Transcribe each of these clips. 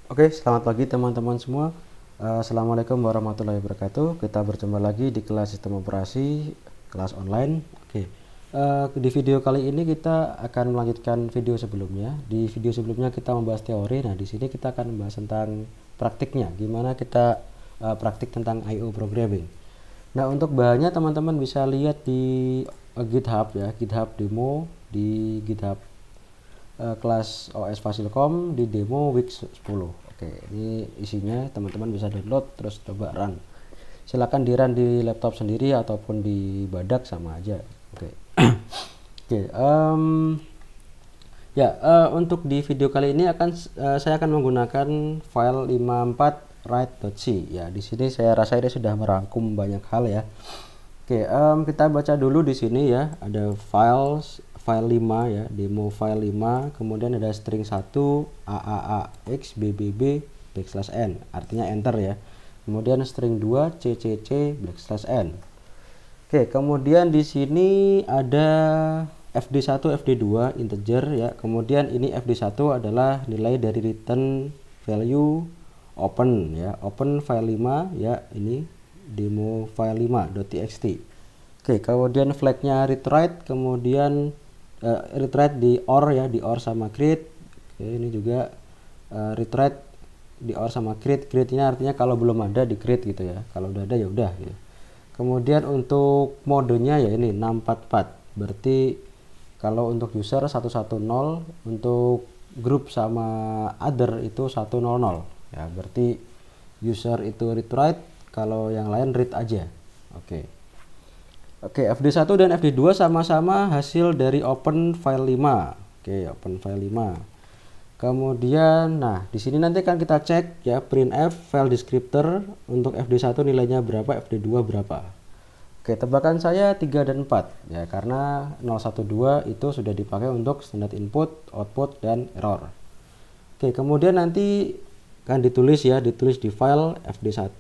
Oke, selamat pagi teman-teman semua. Assalamualaikum warahmatullahi wabarakatuh. Kita berjumpa lagi di kelas sistem operasi, kelas online. Oke, di video kali ini kita akan melanjutkan video sebelumnya. Di video sebelumnya kita membahas teori. Nah, di sini kita akan membahas tentang praktiknya. Gimana kita praktik tentang I/O programming. Nah, untuk bahannya teman-teman bisa lihat di GitHub ya, GitHub demo di GitHub kelas OS Fasilkom di demo week 10. Oke, ini isinya teman-teman bisa download terus coba run. Silakan di run di laptop sendiri ataupun di badak sama aja. Oke. Oke, untuk di video kali ini saya akan menggunakan file 54 write.c. Ya, di sini saya rasa ini sudah merangkum banyak hal ya. Oke, kita baca dulu di sini ya. Ada file 5 ya, demo file 5, kemudian ada string 1 AAAX BBB \n, artinya enter ya. Kemudian string 2 CCC \n. Oke, kemudian di sini ada fd1 fd2 integer ya. Kemudian ini fd1 adalah nilai dari return value open ya, open file 5 ya, ini demo file 5.txt. Oke, kemudian flagnya read write, kemudian read write di OR ya, di OR sama create. Oke, ini juga read write di OR sama create. Create ini artinya kalau belum ada di create gitu ya, kalau udah ada ya udah gitu. Kemudian untuk modenya ya ini 644, berarti kalau untuk user 110, untuk group sama other itu 100 ya, berarti user itu read write, kalau yang lain read aja. Oke, fd1 dan fd2 sama-sama hasil dari open file 5. Oke, open file 5. Kemudian nah di sini nanti kan kita cek ya, printf file descriptor untuk fd1 nilainya berapa, fd2 berapa. Oke, tebakan saya 3 dan 4 ya, karena 012 itu sudah dipakai untuk standar input, output, dan error. Oke, kemudian nanti kan ditulis di file fd1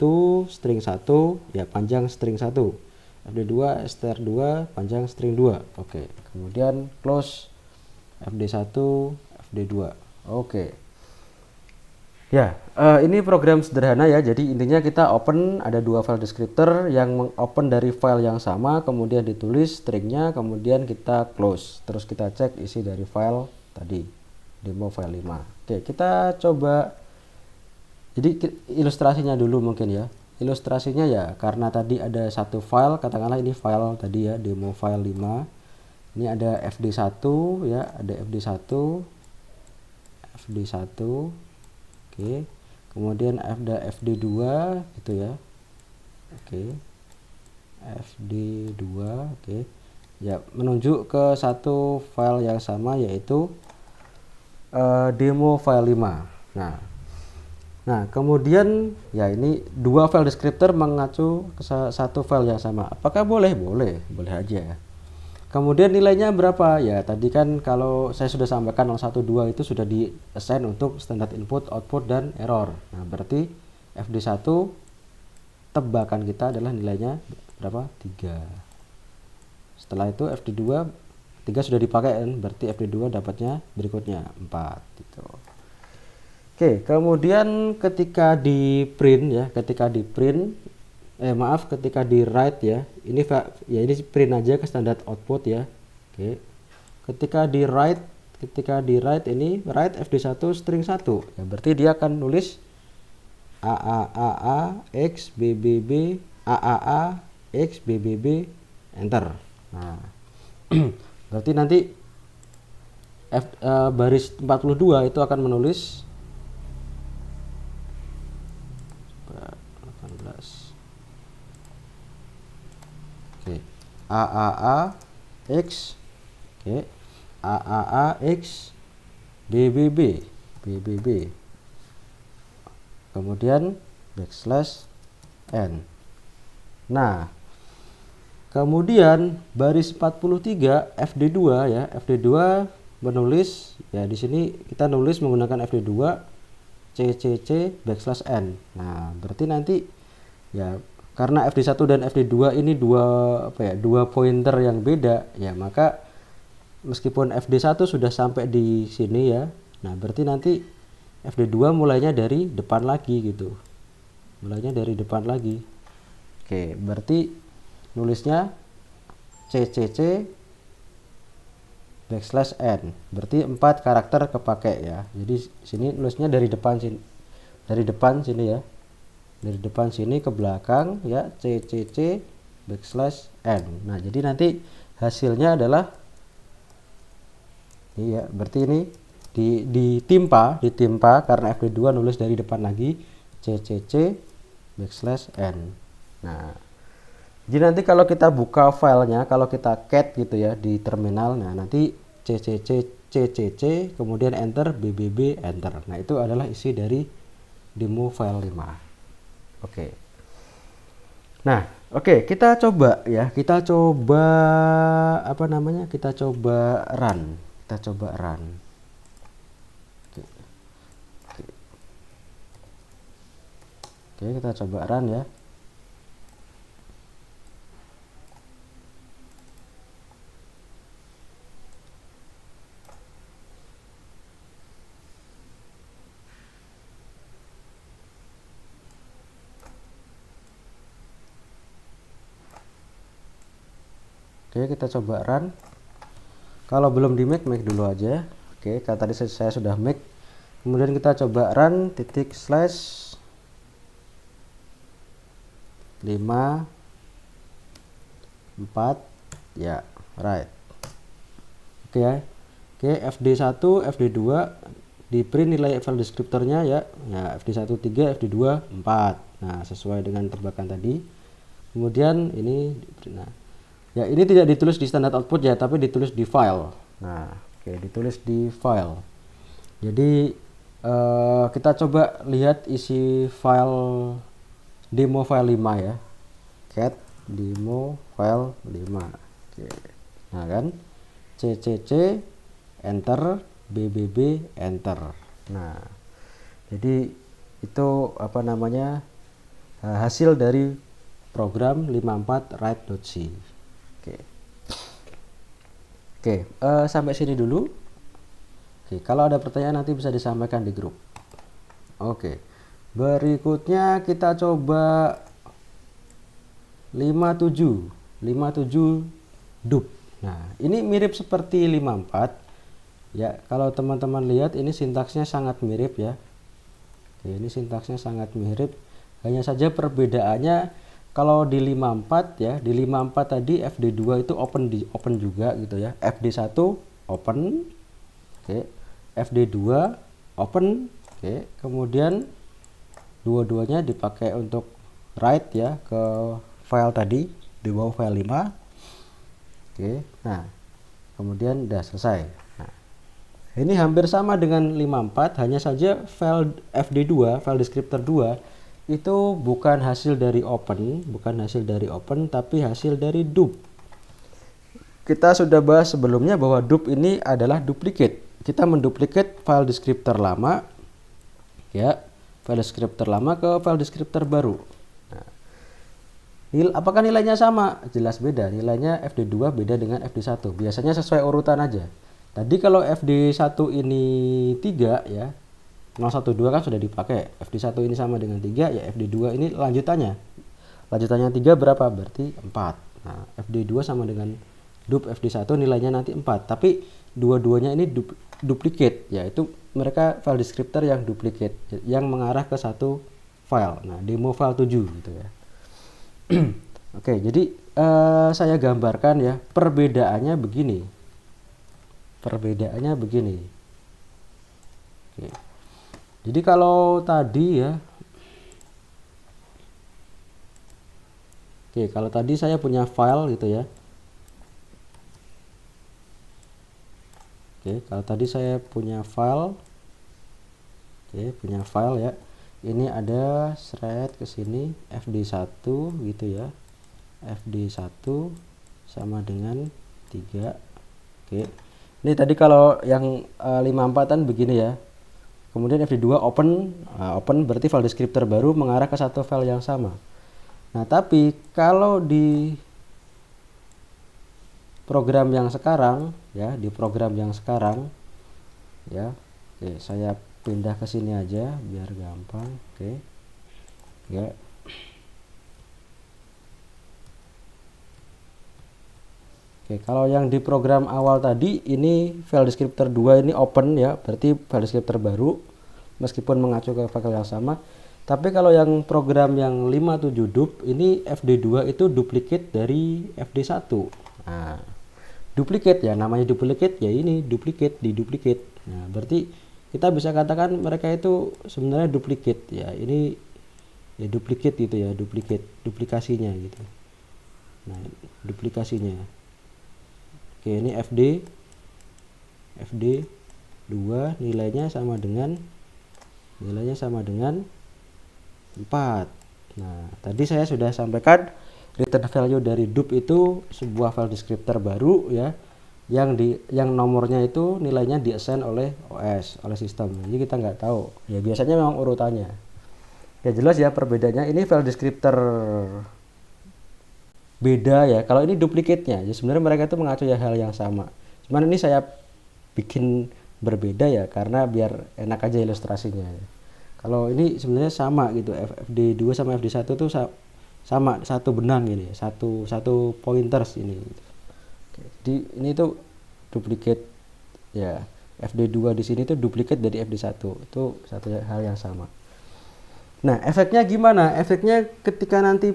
string 1 ya, panjang string 1, fd2 str2 panjang string 2. Oke, kemudian close fd1 fd2. Oke ya, ini program sederhana ya. Jadi intinya kita open, ada dua file descriptor yang mengopen dari file yang sama, kemudian ditulis stringnya, kemudian kita close, terus kita cek isi dari file tadi, demo file 5. Oke, kita coba. Jadi ilustrasinya dulu mungkin ya. Ilustrasinya ya, karena tadi ada satu file, katakanlah ini file tadi ya, demo file 5. Ini ada fd1 ya, ada fd1. Oke. Kemudian ada fd2 gitu ya. Oke. fd2, oke. Ya, menunjuk ke satu file yang sama, yaitu demo file 5. Nah, kemudian ya ini dua file descriptor mengacu ke satu file yang sama. Apakah boleh? Boleh aja. Kemudian nilainya berapa? Ya, tadi kan kalau saya sudah sampaikan 012 itu sudah di assign untuk standar input, output, dan error. Nah, berarti fd1 tebakan kita adalah nilainya berapa? 3. Setelah itu fd2 3 sudah dipakai kan, berarti fd2 dapatnya berikutnya 4 gitu. Oke, kemudian ketika di print ketika di write ya, ini print aja ke standar output ya. Oke. Ketika di write ini write fd1 string 1 ya, berarti dia akan nulis AAAA X BBB AAA X BBB enter. Nah, berarti nanti baris 42 itu akan menulis 18. Oke. AAA X, oke, AAA X BBB, kemudian \n. Nah, kemudian baris 43 fd2 ya, fd2 menulis ya, di sini kita nulis menggunakan fd2 CCC \n. Nah, berarti nanti ya, karena fd1 dan fd2 ini dua pointer yang beda ya, maka meskipun fd1 sudah sampai di sini ya, nah berarti nanti FD2 mulainya dari depan lagi gitu. Mulainya dari depan lagi. Oke, berarti nulisnya CCC backslash n. Berarti 4 karakter kepake ya. Jadi sini nulisnya dari depan sini. Dari depan sini ya. Dari depan sini ke belakang ya, CCC backslash n. Nah, jadi nanti hasilnya adalah iya, berarti ini ditimpa karena FD2 nulis dari depan lagi CCC backslash n. Nah, jadi nanti kalau kita buka filenya, kalau kita cat gitu ya di terminal, nah nanti CCC kemudian enter, BBB enter. Nah, itu adalah isi dari demo file 5. Oke. Nah, oke, kita coba ya. Kita coba apa namanya? Kita coba run. Kita coba run. Oke, kita coba run ya. Oke, kita coba run. Kalau belum di make dulu aja. Oke, kalau tadi saya sudah make. Kemudian kita coba run titik slash 5 4 ya, right. Oke ya. Oke, FD1, FD2 di print nilai file deskriptornya ya. Ya, FD1 3, FD2 4. Nah, sesuai dengan tebakan tadi. Kemudian ini nah, ya, ini tidak ditulis di standard output ya, tapi ditulis di file. Nah, oke, ditulis di file. Jadi kita coba lihat isi file demo file 5 ya. Cat demo file 5. Oke. Nah, kan CCC enter, BBB enter. Nah, jadi itu apa namanya? Hasil dari program 54 write.c. Oke, sampai sini dulu. Oke, kalau ada pertanyaan nanti bisa disampaikan di grup. Oke, berikutnya kita coba 57 dup. Nah, ini mirip seperti 54 ya. Kalau teman-teman lihat ini sintaksnya sangat mirip ya. Oke, ini sintaksnya sangat mirip. Hanya saja perbedaannya kalau di 54 ya, di 54 tadi FD2 itu open juga gitu ya. FD1 open. Oke. FD2 open. Oke. Kemudian dua-duanya dipakai untuk write ya ke file tadi di bawah file 5. Oke. Nah, kemudian udah selesai. Nah, ini hampir sama dengan 54, hanya saja file FD2, file descriptor 2 itu bukan hasil dari open, tapi hasil dari dup. Kita sudah bahas sebelumnya bahwa dup ini adalah duplicate. Kita menduplikat file descriptor lama, ya, file descriptor lama ke file descriptor baru. Nah, apakah nilainya sama? Jelas beda. Nilainya FD2 beda dengan FD1. Biasanya sesuai urutan aja. Tadi kalau FD1 ini 3 ya. 012 kan sudah dipakai. FD1 ini sama dengan 3 ya, FD2 ini lanjutannya. Lanjutannya 3 berapa? Berarti 4. Nah, FD2 sama dengan dup FD1 nilainya nanti 4. Tapi dua-duanya ini duplicate, yaitu mereka file descriptor yang duplicate yang mengarah ke satu file. Nah, demo file 7 gitu ya. Oke, jadi saya gambarkan ya, perbedaannya begini. Oke. Jadi kalau tadi ya, oke, kalau tadi saya punya file gitu ya. Oke, kalau tadi saya punya file, ya. Ini ada thread ke sini FD1 gitu ya. FD1 sama dengan 3. Oke. Ini tadi kalau yang 54-an begini ya. Kemudian FD2 open berarti file descriptor baru mengarah ke satu file yang sama. Nah, tapi kalau di program yang sekarang ya, oke, saya pindah ke sini aja biar gampang. Oke. Ya. Oke, kalau yang di program awal tadi ini file descriptor 2 ini open ya, berarti file descriptor baru meskipun mengacu ke file yang sama. Tapi kalau yang program yang 57 dup ini FD2 itu duplicate dari FD1. Nah, duplicate ya, namanya duplicate ya, ini duplicate di duplicate. Nah, berarti kita bisa katakan mereka itu sebenarnya duplicate ya. Ini ya duplicate gitu ya, duplikasinya gitu. Nah, duplikasinya. Oke, ini FD 2 nilainya sama dengan 4. Nah, tadi saya sudah sampaikan return value dari dup itu sebuah file descriptor baru ya, yang nomornya itu nilainya di-assign oleh OS, oleh sistem. Jadi kita nggak tahu. Ya biasanya memang urutannya. Ya jelas ya perbedaannya. Ini file descriptor beda ya. Kalau ini duplikatnya, ya sebenarnya mereka itu mengacu ya hal yang sama. Cuman ini saya bikin berbeda ya karena biar enak aja ilustrasinya. Kalau ini sebenarnya sama gitu. FD2 sama FD1 tuh sama, satu benang ini, satu pointers ini. Oke, jadi ini tuh duplikat ya. FD2 di sini tuh duplikat dari FD1. Itu satu hal yang sama. Nah, efeknya gimana? Efeknya ketika nanti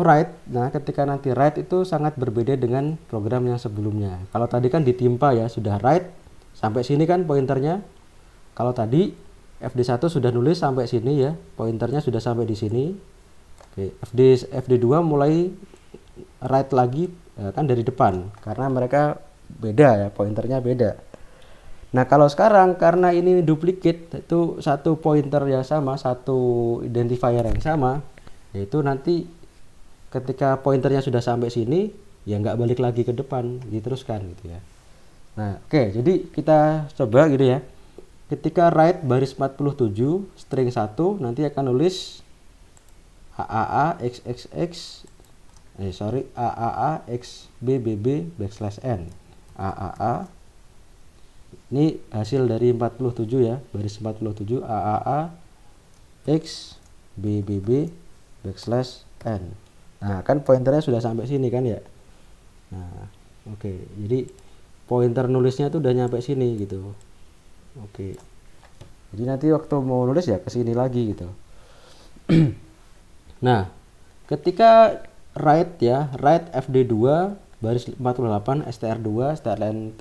write, nah ketika nanti write itu sangat berbeda dengan program yang sebelumnya. Kalau tadi kan ditimpa ya, sudah write sampai sini kan pointernya. Kalau tadi FD1 sudah nulis sampai sini ya, pointernya sudah sampai di sini. Oke, FD2 mulai write lagi kan dari depan karena mereka beda ya, pointernya beda. Nah, kalau sekarang karena ini duplicate, itu satu pointer yang sama, satu identifier yang sama, yaitu nanti ketika pointernya sudah sampai sini ya nggak balik lagi ke depan, diteruskan gitu ya. Nah, oke, jadi kita coba gitu ya. Ketika write baris 47 string 1 nanti akan nulis AAA x BBB backslash n. AAA ini hasil dari 47 ya, baris 47 AAA x BBB backslash n. Nah, kan pointernya sudah sampai sini kan ya. Nah, oke. Jadi pointer nulisnya tuh udah nyampe sini gitu. Oke. Jadi nanti waktu mau nulis ya ke sini lagi gitu. Nah, ketika write ya, write FD2 baris 48 str2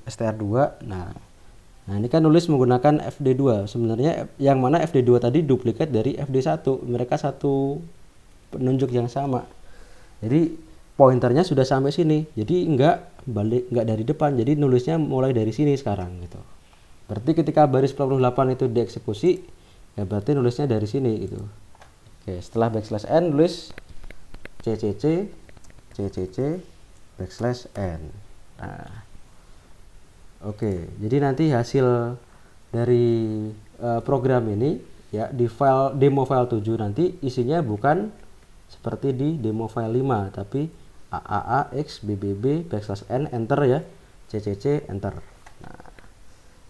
str2. Nah, ini kan nulis menggunakan FD2. Sebenarnya yang mana FD2 tadi duplikat dari FD1. Mereka satu penunjuk yang sama. Jadi pointernya sudah sampai sini. Jadi enggak dari depan. Jadi nulisnya mulai dari sini sekarang gitu. Berarti ketika baris 48 itu dieksekusi, ya berarti nulisnya dari sini gitu. Oke, setelah backslash n nulis CCC backslash n. Nah, oke, jadi nanti hasil dari program ini ya di file demo file 7 nanti isinya bukan seperti di demo file 5 tapi AAA x BBB backslash n enter ya, CCC enter. Nah,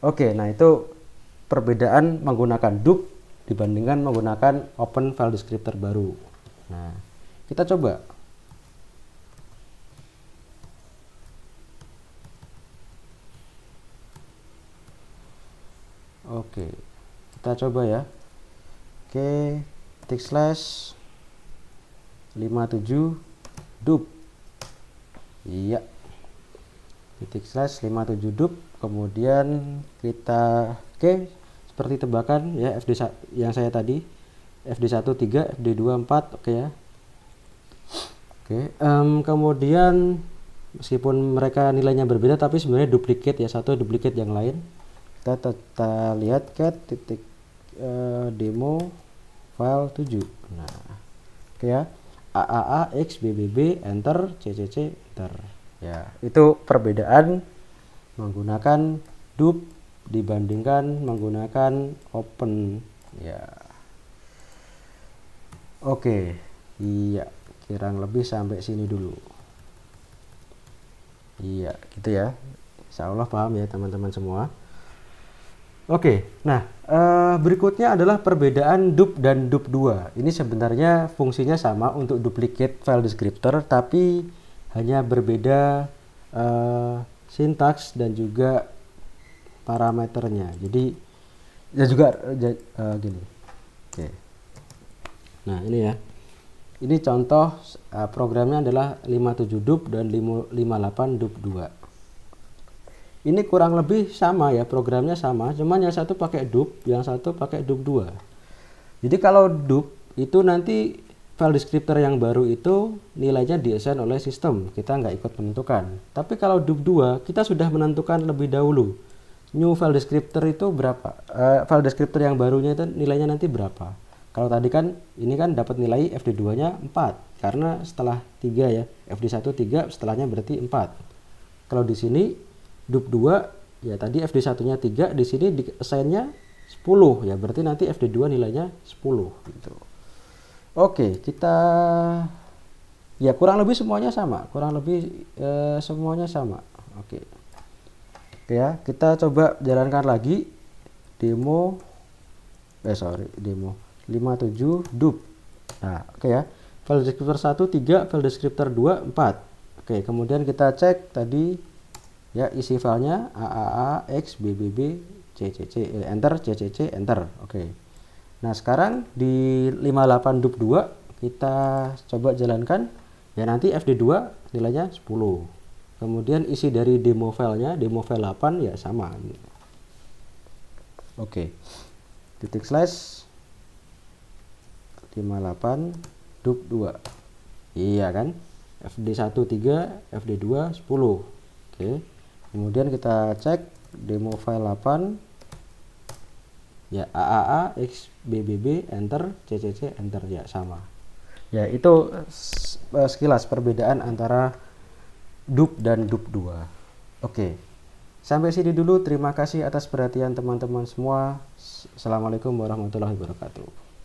oke, nah itu perbedaan menggunakan dup dibandingkan menggunakan open file descriptor baru. Nah, kita coba. Oke, kita coba ya. Oke, ketik slash 57 dup. Iya. Titik slash 57 dup. Kemudian kita seperti tebakan ya FD yang saya tadi. FD1 3, FD2 4, oke ya. Oke, kemudian meskipun mereka nilainya berbeda tapi sebenarnya duplikat ya, satu duplikat yang lain. Kita lihat cat titik demo file 7. Nah, oke ya. AAA x BBB enter, CCC enter. Ya, itu perbedaan menggunakan dup dibandingkan menggunakan open ya. Oke. Iya, kurang lebih sampai sini dulu. Iya, gitu ya. Insya Allah paham ya teman-teman semua. Oke, nah berikutnya adalah perbedaan dup dan dup2. Ini sebenarnya fungsinya sama untuk duplicate file descriptor, tapi hanya berbeda sintaks dan juga parameternya. Jadi ya juga gini. Oke. Nah ini ya. Ini contoh programnya adalah 57 dup dan 58 dup2. Ini kurang lebih sama ya, programnya sama, cuman yang satu pakai dup, yang satu pakai dup2. Jadi kalau dup itu nanti file descriptor yang baru itu nilainya di-assign oleh sistem, kita nggak ikut menentukan. Tapi kalau dup2 kita sudah menentukan lebih dahulu new file descriptor itu berapa, file descriptor yang barunya itu nilainya nanti berapa. Kalau tadi kan ini kan dapat nilai FD2 nya 4 karena setelah 3 ya, FD1 3 setelahnya berarti 4. Kalau di sini dup2 ya tadi FD1 nya 3, di sini di assign-nya 10 ya, berarti nanti FD2 nilainya 10 gitu. Oke, kita ya kurang lebih semuanya sama, semuanya sama. Oke. Oke ya, kita coba jalankan lagi demo 57 dup. Nah, oke ya. File descriptor 1 3, file descriptor 2 4. Oke, kemudian kita cek tadi ya isi filenya AAA X BBB CCC enter CCC enter. Oke. Nah, sekarang di 58 dup 2 kita coba jalankan ya, nanti FD2 nilainya 10. Kemudian isi dari demo filenya, demo file 8 ya sama. Oke. Titik slash 58 dup 2. Iya kan? FD1 3, FD2 10. Oke. Kemudian kita cek demo file 8 ya AAA X BBB enter CCC enter ya sama. Ya itu sekilas perbedaan antara dup dan dup2. Oke. Sampai sini dulu, terima kasih atas perhatian teman-teman semua. Assalamualaikum warahmatullahi wabarakatuh.